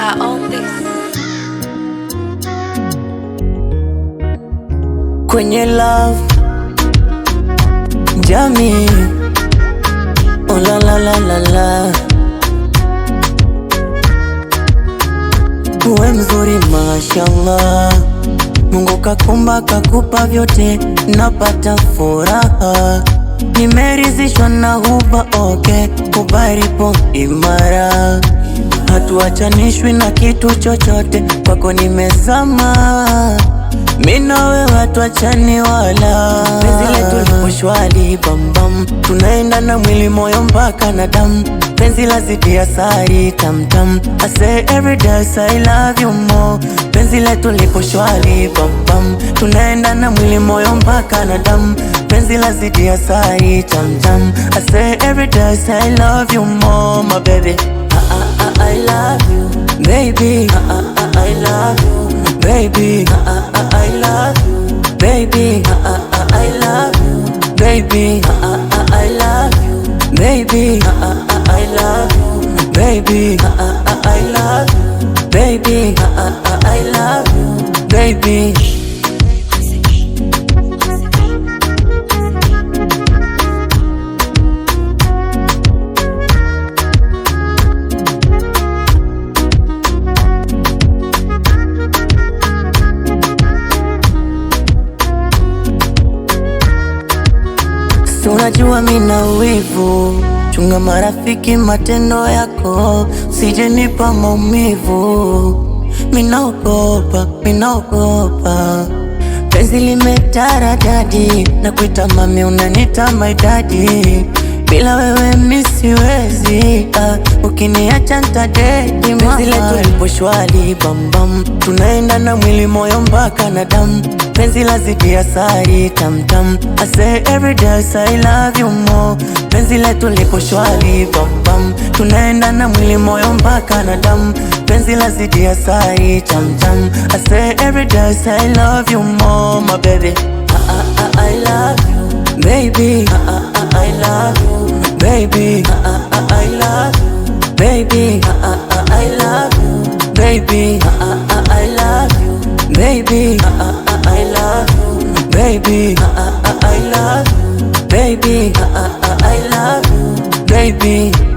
Star on this. Kwenye love jamii, oh la la la la la, uwe mzuri mashallah, Mungu kakumba kakupa vyote, napata furaha, nimeridhishwa na huba okay, ubaripo imara, hatuachanishwi na kitu chochote, kwako nimezama, mina wewe hatuachani wala. Penzi letu lipo shwari bambam, tunaenda na mwili moyo mpaka na damu, penzi lazidi asari tamtam, I say every day I love you more. Penzi letu lipo shwari bambam, tunaenda na mwili moyo mpaka na damu, penzi lazidi asari tamtam, I say every day I love you more my baby. I love you baby, I love you baby, I love you baby, I love you baby, I love you baby, I love you baby, I love you baby, I love you baby. Unajua mina wivu, chunga marafiki matendo yako, sije nipa maumivu, minaogopa, penzi limetaradadi, na kuita mami unanita my daddy, bila wewe mi siwezi, ukiniacha nitadedi mama. Penzi letu lipo shwari bambam, tunaenda na mwili moyo mpaka na damu, penzi lazidi asari tamtam, I say every day I love you more. Penzi letu lipo shwari bambam, tunaenda na mwili moyo mpaka na damu, penzi lazidi asari tamtam, I say every day I love you more my baby. I love you baby, I love you baby, I love you baby, I love you baby, I love you baby, I love you baby, I love you baby, I love you baby.